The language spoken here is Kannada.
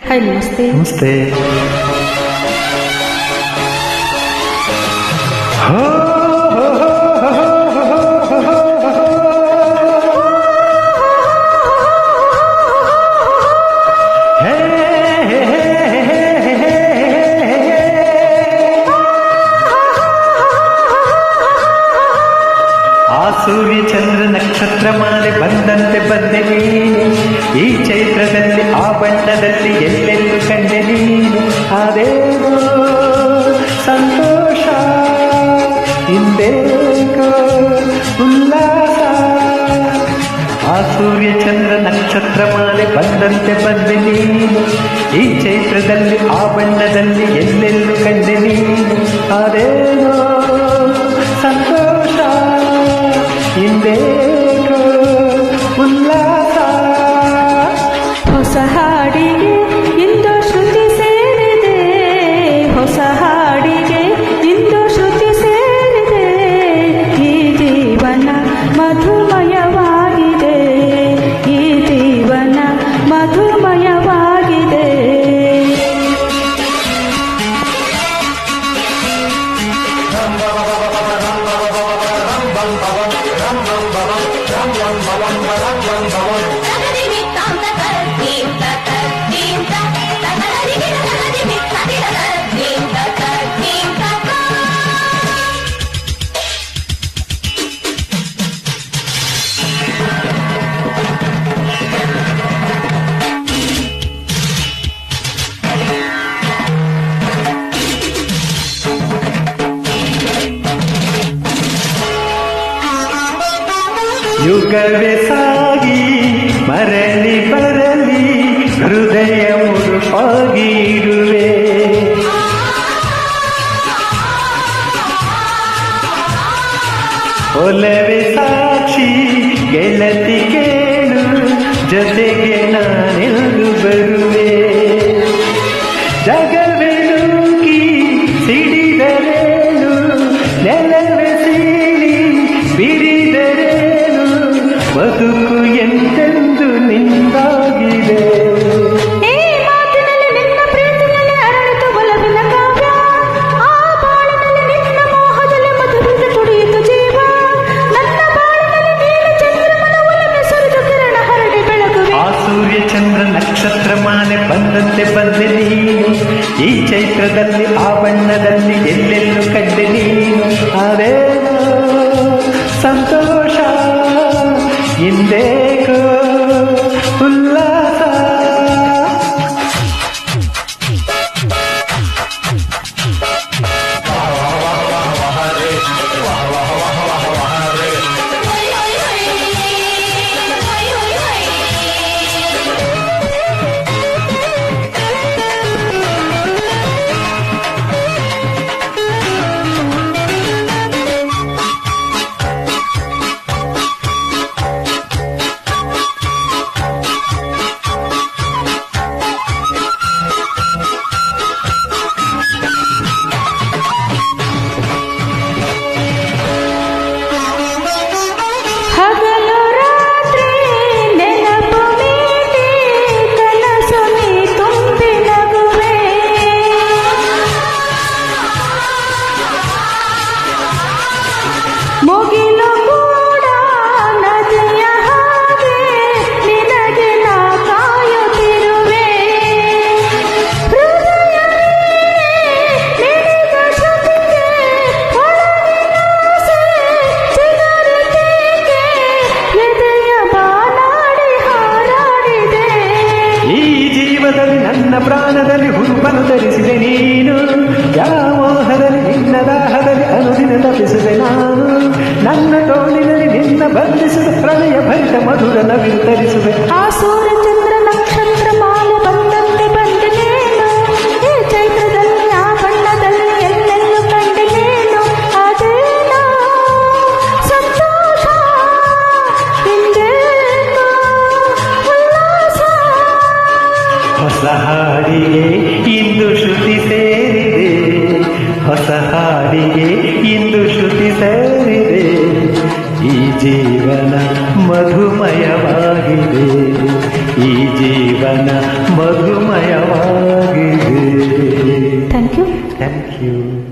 ಹಾಯ್, ನಮಸ್ತೆ. ನಮಸ್ತೆ. ಆ ಸೂರ್ಯ ಚಂದ್ರ ನಕ್ಷತ್ರ ಮಾಲೆ ಬಂದಂತೆ ಬಂದೆ ನೀನು, ಈ ಚೈತ್ರದಲ್ಲಿ ಆ ಬಣ್ಣದಲ್ಲಿ ಎಲ್ಲೆಲ್ಲೂ ಕಂಡೆ ನೀನು. ಅದೇನೋ ಸಂತೋಷ, ಹಿಂದೇಕೋ ಉಲ್ಲಾಸ. ಆ ಸೂರ್ಯ ಚಂದ್ರ ನಕ್ಷತ್ರ ಮಾಲೆ ಬಂದಂತೆ ಬಂದೆ ನೀನು, ಈ ಚೈತ್ರದಲ್ಲಿ ಆ ಬಣ್ಣದಲ್ಲಿ ಎಲ್ಲೆಲ್ಲೂ ಕಂಡೆ ನೀನು. ಅದೇನೋ ಸಂತೋಷ, ಹಿಂದೇಕೋ ಉಲ್ಲಾಸ. ಹೊಸ ಹಾಡಿಗೆ ಇಂದು ಶ್ರುತಿ ಸೇರಿದೆ, ಹೊಸ ಹಾಡಿಗೆ ಇಂದು ಶ್ರುತಿ ಸೇರಿದೆ. ಈ ಜೀವನ ಮಧುಮಯವಾಗಿದೆ, ಈ ಜೀವನ ಮಧುಮಯವಾಗಿದೆ. ಯುಗವೇ ಸಾಗಿ ಮರಳಿ ಬರಲಿ, ಹೃದಯ ಮುರುಪಾಗಿರುವೆ. ಒಲವೇ ಸಾಕ್ಷಿ ಗೆಳತಿ ಕೇಳು, ಜೊತೆಗೆ ನಾನೆಂದು ಬರುವೆ. ಜಗವೇ ನೂಕಿ ಸಿಡಿದರೇನು, ನೆಲವೇ ಸೀಳಿ ಬಿಡಿದರೇನು, ಬದುಕು ಎಂದೆಂದು ನಿಂದಾಗಿದೆ. ಈ ಮಾತಿನಲ್ಲಿ ನಿನ್ನ ಪ್ರೀತಿಯಲ್ಲಿ ಅರಳಿತು ಒಲವಿನ ಕಾವ್ಯ, ಆ ಬಾಳಿನಲ್ಲಿ ನಿನ್ನ ಮೋಹದಲ್ಲಿ ಮಧುರದ ತುಡಿಯಿತು ಜೀವ. ನನ್ನ ಬಾಳಿನಲ್ಲಿ ನೀನು ಚಂದ್ರಮನ ಒಲವೆ ಸುರಿದು ಕಿರಣ ಹರಡಿ ಬೆಳಗುವೆ. ಆ ಸೂರ್ಯ ಚಂದ್ರ ನಕ್ಷತ್ರ ಮಾಲೆ ಬಂದಂತೆ ಬಂದೆ ನೀನು, ಈ ಚೈತ್ರದಲ್ಲಿ ಆ ಬಣ್ಣದಲ್ಲಿ ಎಲ್ಲೆಲ್ಲೂ ಕಂಡೆ ನೀನು. ಅದೇನೋ ಸಂತೋಷ, ಹಿಂದೇಕೋ ಉಲ್ಲಾಸ. ಹಗಲು ರಾತ್ರಿ ನೆನಪು ಮೀಟಿ ಕನಸು ನೀ ತುಂಬಿ ನಗುವೆ. ಮುಗಿಲು ಕೂಡ ನದಿಯ ಹಾಗೆ ನಿನಗೆ ನಾ ಕಾಯುತ್ತಿರುವೆ. ಹೃದಯ ನಿನಗ ಜೊತೆಗೆ ಒಳಗಿನ ಆಸೆ ಚಿಗುರಿತೇಕೆ, ಎದೆಯ ಬಾನಾಡಿ ಹಾರಾಡಿದೆ. ಈ ಜೀವದಲ್ಲಿ ನನ್ನ ಪ್ರಾಣದಲ್ಲಿ ಹುರುಪನ್ನು ಧರಿಸಿದೆ ನೀನು, ವ್ಯಾಮೋಹದಲ್ಲಿ ನಿನ್ನ ದಾಹದಲ್ಲಿ ಅನುದಿನ ತಪ್ಪಿಸಿದೆ ನಾನು. ನನ್ನ ತೋಳಿನಲ್ಲಿ ನಿನ್ನ ಬಂಧಿಸಿದ ಪ್ರಣಯ ಭರಿತ ಮಧುರ ನವಿಲು ಧರಿಸಿದೆ. ಆ ಸೂರ್ಯ ಚಂದ್ರ ನಕ್ಷತ್ರ ಮಾಲೆ ಬಂದಂತೆ ಬಂದೆ ನೀನು, ಈ ಚೈತ್ರದಲ್ಲಿ ಆ ಬಣ್ಣದಲ್ಲಿ ಎಲ್ಲೆಲ್ಲೂ ಕಂಡೆ ನೀನು. ಅದೇನೋ ಸಂತೋಷ, ಹಿಂದೇನೋ ಉಲ್ಲಾಸ. ಹೊಸ ಹಾಡಿಗೆ ಇಂದು ಶ್ರುತಿ ಸೇರಿದೆ, ಹೊಸ ಹಾಡಿಗೆ ಇಂದು ಶ್ರುತಿ ಸೇರಿದೆ. ಈ ಜೀವನ ಮಧುಮಯವಾಗಿದೆ, ಈ ಜೀವನ ಮಧುಮಯವಾಗಿದೆ. ಯು